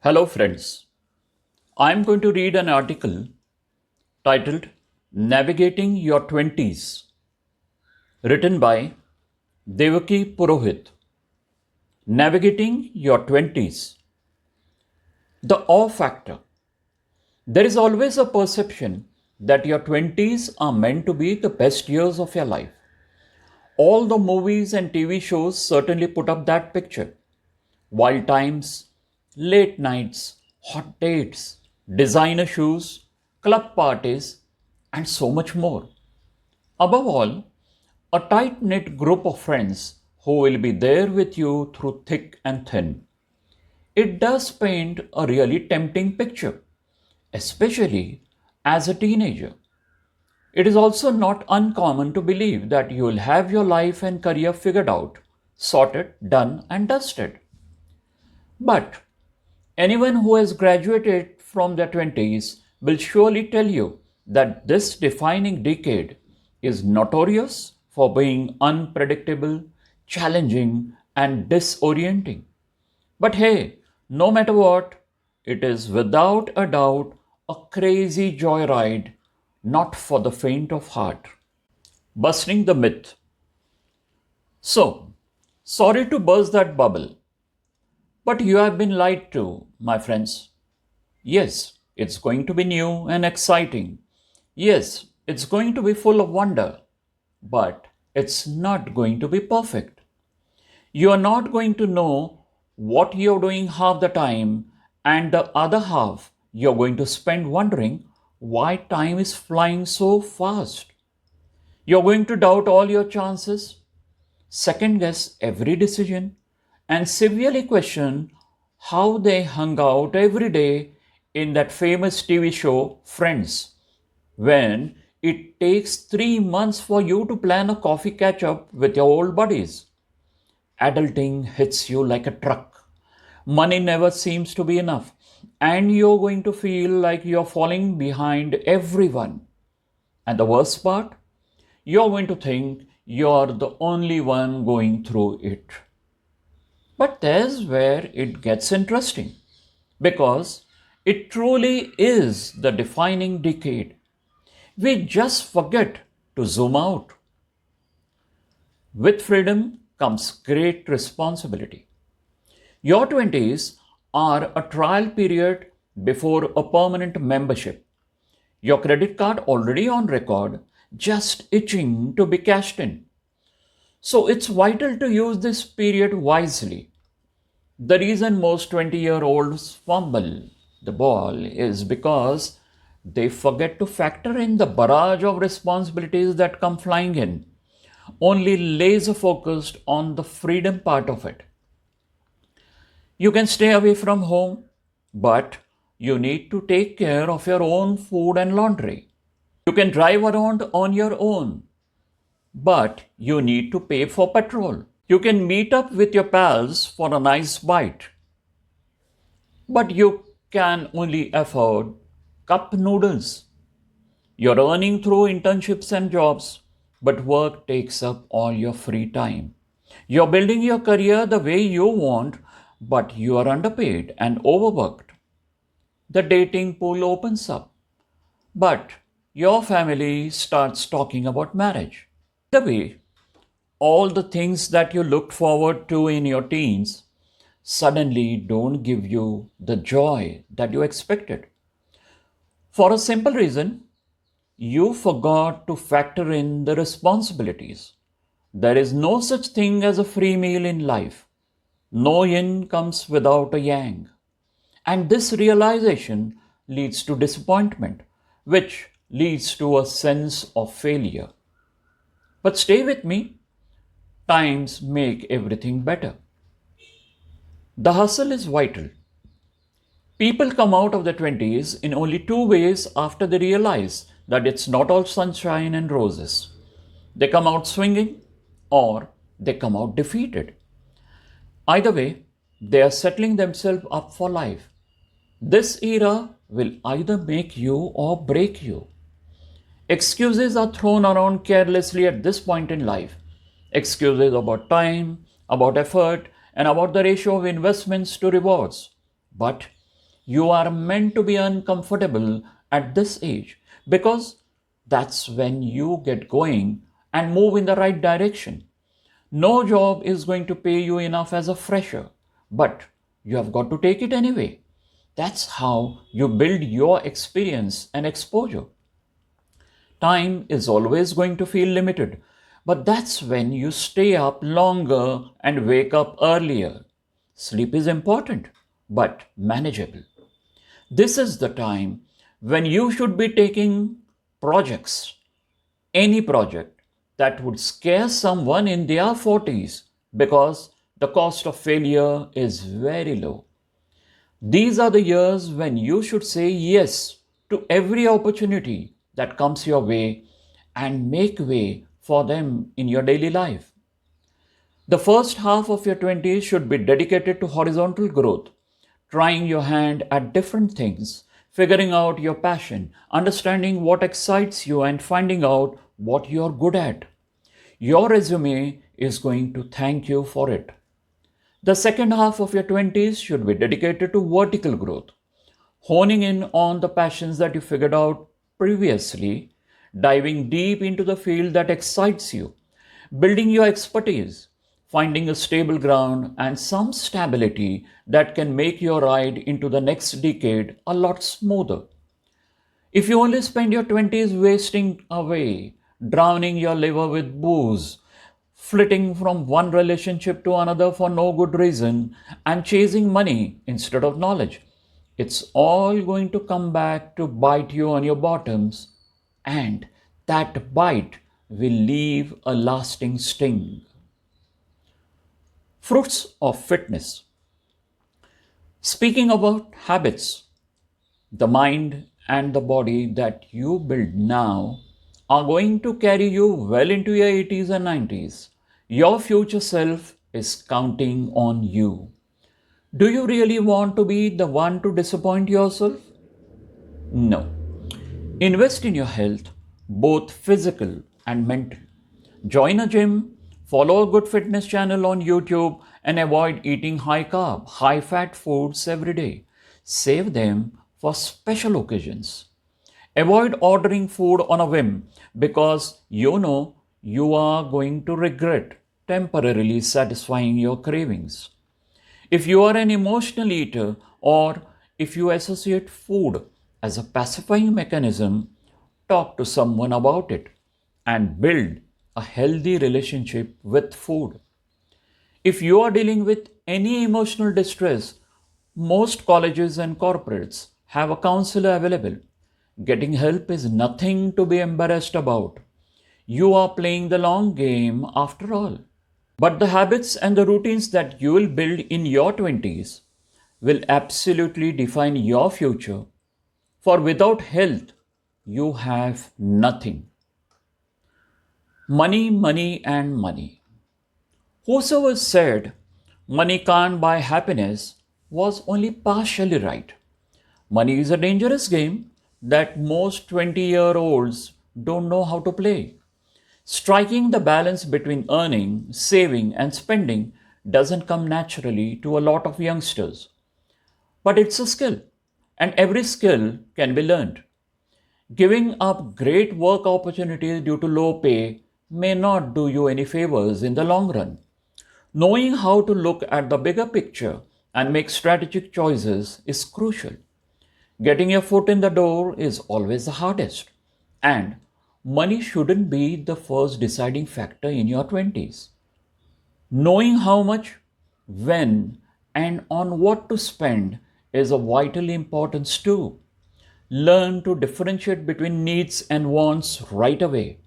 Hello, friends. I'm going to read an article titled Navigating Your 20s, written by Devaki Purohit. Navigating Your 20s. The awe factor. There is always a perception that your 20s are meant to be the best years of your life. All the movies and TV shows certainly put up that picture. Wild times, late nights, hot dates, designer shoes, club parties, and so much more. Above all, a tight knit group of friends who will be there with you through thick and thin. It does paint a really tempting picture, especially as a teenager. It is also not uncommon to believe that you will have your life and career figured out, sorted, done, and dusted. But anyone who has graduated from their 20s will surely tell you that this defining decade is notorious for being unpredictable, challenging, and disorienting. But hey, no matter what, it is without a doubt a crazy joyride, not for the faint of heart. Busting the myth. So, sorry to burst that bubble, but you have been lied to, my friends. Yes, it's going to be new and exciting. Yes, it's going to be full of wonder, but it's not going to be perfect. You are not going to know what you're doing half the time, and the other half you're going to spend wondering why time is flying so fast. You're going to doubt all your chances, second guess every decision, and severely question how they hung out every day in that famous TV show Friends, when it takes 3 months for you to plan a coffee catch up with your old buddies. Adulting hits you like a truck. Money never seems to be enough, and you're going to feel like you're falling behind everyone. And the worst part, you're going to think you're the only one going through it. But there's where it gets interesting, because it truly is the defining decade. We just forget to zoom out. With freedom comes great responsibility. Your 20s are a trial period before a permanent membership. Your credit card already on record, just itching to be cashed in. So it's vital to use this period wisely. The reason most 20-year-olds fumble the ball is because they forget to factor in the barrage of responsibilities that come flying in, only laser focused on the freedom part of it. You can stay away from home, but you need to take care of your own food and laundry. You can drive around on your own, but you need to pay for petrol. You can meet up with your pals for a nice bite, but you can only afford cup noodles. You're earning through internships and jobs, but work takes up all your free time. You're building your career the way you want, but you are underpaid and overworked. The dating pool opens up, but your family starts talking about marriage. The way all the things that you looked forward to in your teens suddenly don't give you the joy that you expected. For a simple reason, you forgot to factor in the responsibilities. There is no such thing as a free meal in life. No yin comes without a yang. And this realization leads to disappointment, which leads to a sense of failure. But stay with me, times make everything better. The hustle is vital. People come out of their 20s in only two ways after they realize that it's not all sunshine and roses. They come out swinging, or they come out defeated. Either way, they are settling themselves up for life. This era will either make you or break you. Excuses are thrown around carelessly at this point in life. Excuses about time, about effort, and about the ratio of investments to rewards. But You are meant to be uncomfortable at this age because that's when you get going and move in the right direction. No job is going to pay you enough as a fresher, but you have got to take it anyway. That's how you build your experience and exposure. Time is always going to feel limited, but that's when you stay up longer and wake up earlier. Sleep is important, but manageable. This is the time when you should be taking projects, any project that would scare someone in their 40s because the cost of failure is very low. These are the years when you should say yes to every opportunity that comes your way and make way for them in your daily life. The first half of your 20s should be dedicated to horizontal growth, trying your hand at different things, figuring out your passion, understanding what excites you, and finding out what you're good at. Your resume is going to thank you for it. The second half of your 20s should be dedicated to vertical growth, honing in on the passions that you figured out previously, diving deep into the field that excites you, building your expertise, finding a stable ground and some stability that can make your ride into the next decade a lot smoother. If you only spend your 20s wasting away, drowning your liver with booze, flitting from one relationship to another for no good reason, and chasing money instead of knowledge, it's all going to come back to bite you on your bottoms, and that bite will leave a lasting sting. Fruits of fitness. Speaking about habits, the mind and the body that you build now are going to carry you well into your 80s and 90s. Your future self is counting on you. Do you really want to be the one to disappoint yourself? No. Invest in your health, both physical and mental. Join a gym, follow a good fitness channel on YouTube, and avoid eating high carb, high fat foods every day. Save them for special occasions. Avoid ordering food on a whim because you know you are going to regret temporarily satisfying your cravings. If you are an emotional eater or if you associate food as a pacifying mechanism, talk to someone about it and build a healthy relationship with food. If you are dealing with any emotional distress, most colleges and corporates have a counselor available. Getting help is nothing to be embarrassed about. You are playing the long game after all. But the habits and the routines that you will build in your 20s will absolutely define your future. For without health, you have nothing. Money, money, and money. Whosoever said money can't buy happiness was only partially right. Money is a dangerous game that most 20-year-olds don't know how to play. Striking the balance between earning, saving, and spending doesn't come naturally to a lot of youngsters. But it's a skill, and every skill can be learned. Giving up great work opportunities due to low pay may not do you any favors in the long run. Knowing how to look at the bigger picture and make strategic choices is crucial. Getting your foot in the door is always the hardest, and money shouldn't be the first deciding factor in your 20s. Knowing how much, when, and on what to spend is of vital importance too. Learn to differentiate between needs and wants right away.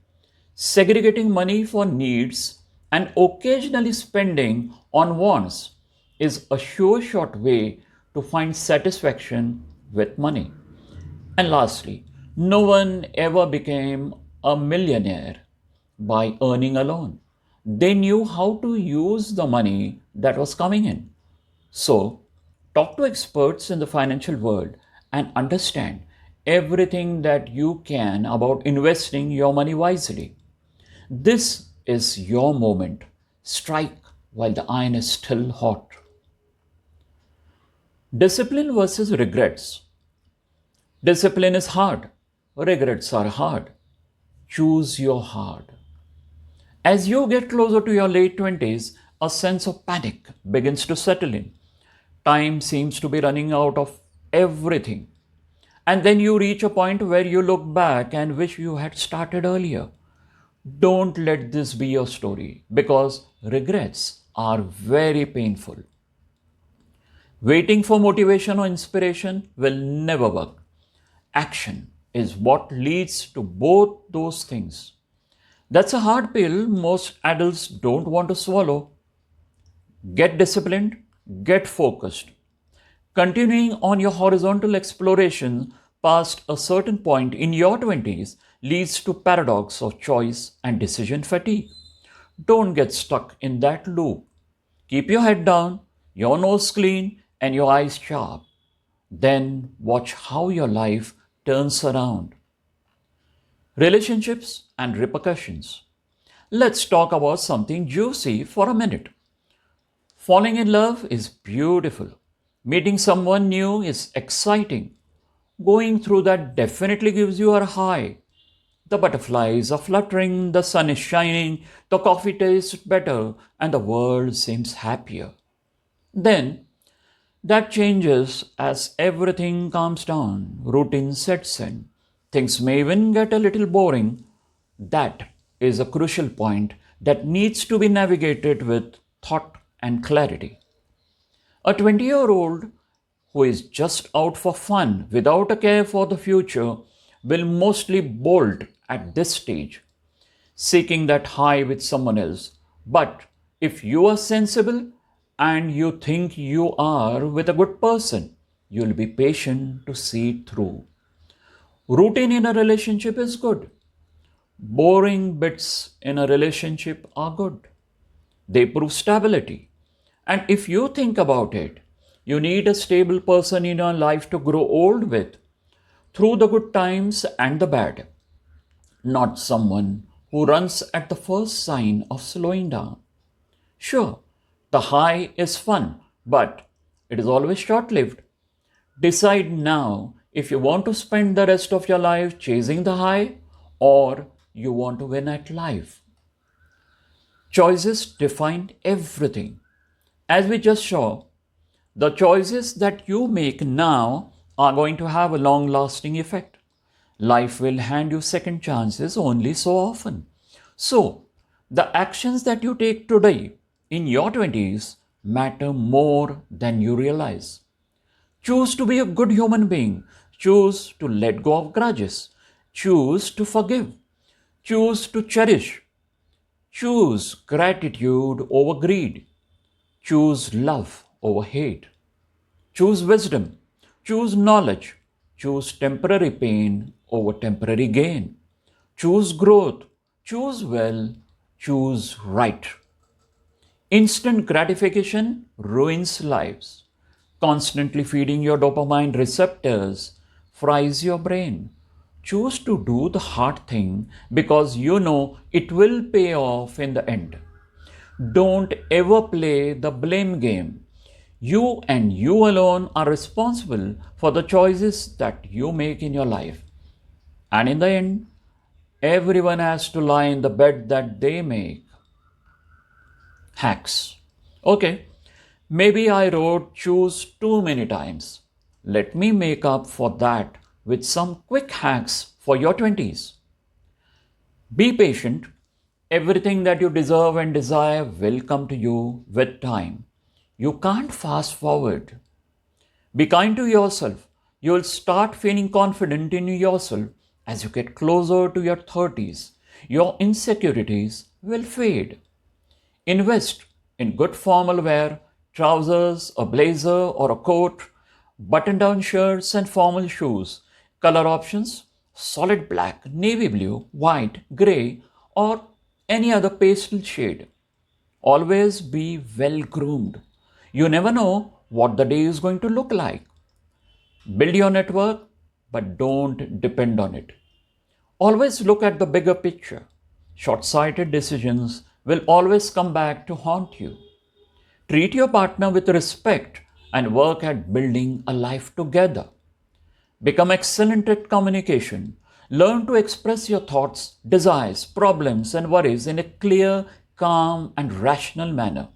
Segregating money for needs and occasionally spending on wants is a sure short way to find satisfaction with money. And lastly, no one ever became a millionaire by earning alone. They knew how to use the money that was coming in. So, talk to experts in the financial world and understand everything that you can about investing your money wisely. This is your moment. Strike while the iron is still hot. Discipline versus regrets. Discipline is hard. Regrets are hard. Choose your hard. As you get closer to your late 20s, a sense of panic begins to settle in. Time seems to be running out of everything. And then you reach a point where you look back and wish you had started earlier. Don't let this be your story because regrets are very painful. Waiting for motivation or inspiration will never work. Action is what leads to both those things. That's a hard pill most adults don't want to swallow. Get disciplined, get focused. Continuing on your horizontal exploration past a certain point in your 20s leads to paradox of choice and decision fatigue. Don't get stuck in that loop. Keep your head down, your nose clean, and your eyes sharp. Then watch how your life turns around. Relationships and repercussions. Let's talk about something juicy for a minute. Falling in love is beautiful. Meeting someone new is exciting. Going through that definitely gives you a high. The butterflies are fluttering, the sun is shining, the coffee tastes better, and the world seems happier. Then that changes as everything calms down, routine sets in. Things may even get a little boring. That is a crucial point that needs to be navigated with thought and clarity. A 20-year-old who is just out for fun without a care for the future will mostly bolt at this stage, seeking that high with someone else. But if you are sensible and you think you are with a good person, you'll be patient to see it through. Routine in a relationship is good. Boring bits in a relationship are good. They prove stability. And if you think about it, you need a stable person in your life to grow old with, through the good times and the bad, not someone who runs at the first sign of slowing down. Sure, the high is fun, but it is always short lived. Decide now if you want to spend the rest of your life chasing the high or you want to win at life. Choices define everything. As we just saw, the choices that you make now are going to have a long lasting effect. Life will hand you second chances only so often. So, the actions that you take today in your 20s matter more than you realize. Choose to be a good human being. Choose to let go of grudges. Choose to forgive. Choose to cherish. Choose gratitude over greed. Choose love over hate. Choose wisdom. Choose knowledge. Choose temporary pain over temporary gain. Choose growth. Choose well. Choose right. Instant gratification ruins lives. Constantly feeding your dopamine receptors fries your brain. Choose to do the hard thing because you know it will pay off in the end. Don't ever play the blame game. You and you alone are responsible for the choices that you make in your life. And in the end, everyone has to lie in the bed that they make. Hacks. Okay, maybe I wrote choose too many times. Let me make up for that with some quick hacks for your 20s. Be patient. Everything that you deserve and desire will come to you with time. You can't fast forward. Be kind to yourself. You will start feeling confident in yourself as you get closer to your 30s. Your insecurities will fade. Invest in good formal wear, trousers, a blazer or a coat, button down shirts and formal shoes. Color options solid black, navy blue, white, grey, or any other pastel shade. Always be well groomed. You never know what the day is going to look like. Build your network, but don't depend on it. Always look at the bigger picture. Short sighted decisions will always come back to haunt you. Treat your partner with respect and work at building a life together. Become excellent at communication. Learn to express your thoughts, desires, problems, and worries in a clear, calm, and rational manner.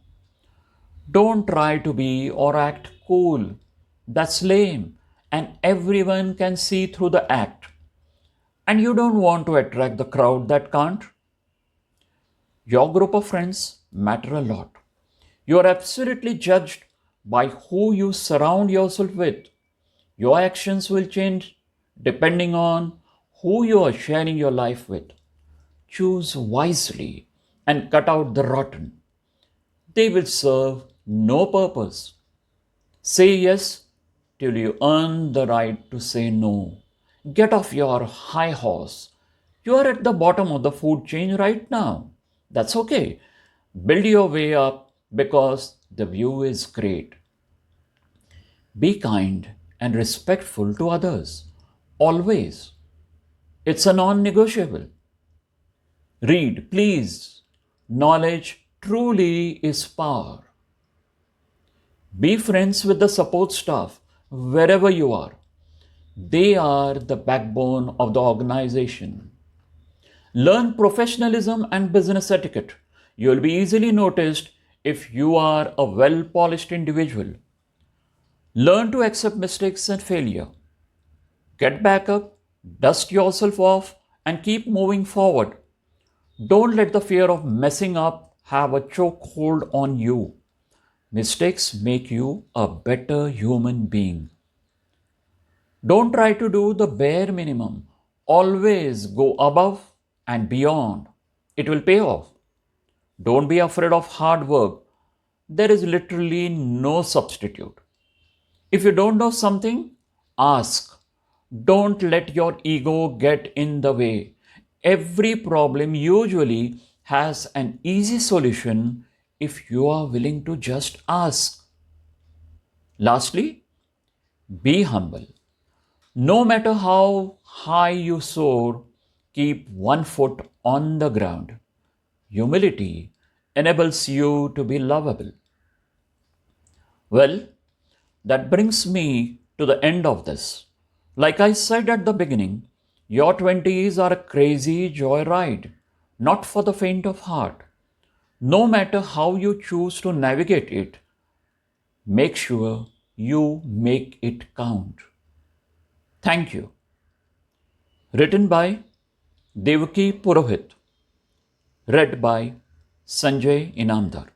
Don't try to be or act cool. That's lame, and everyone can see through the act. And you don't want to attract the crowd that can't. Your group of friends matter a lot. You are absolutely judged by who you surround yourself with. Your actions will change depending on who you are sharing your life with. Choose wisely and cut out the rotten. They will serve no purpose. Say yes till you earn the right to say no. Get off your high horse. You are at the bottom of the food chain right now. That's okay. Build your way up because the view is great. Be kind and respectful to others. Always. It's a non negotiable. Read, please. Knowledge truly is power. Be friends with the support staff wherever you are. They are the backbone of the organization. Learn professionalism and business etiquette. You will be easily noticed if you are a well polished individual. Learn to accept mistakes and failure. Get back up, dust yourself off, and keep moving forward. Don't let the fear of messing up have a chokehold on you. Mistakes make you a better human being. Don't try to do the bare minimum. Always go above and beyond. It will pay off. Don't be afraid of hard work. There is literally no substitute. If you don't know something, ask. Don't let your ego get in the way. Every problem usually has an easy solution if you are willing to just ask. Lastly, be humble. No matter how high you soar, keep one foot on the ground. Humility enables you to be lovable. Well, that brings me to the end of this. Like I said at the beginning, your 20s are a crazy joyride, not for the faint of heart. No matter how you choose to navigate it, make sure you make it count. Thank you. Written by Devaki Purohit. Read by Sanjay Inamdar.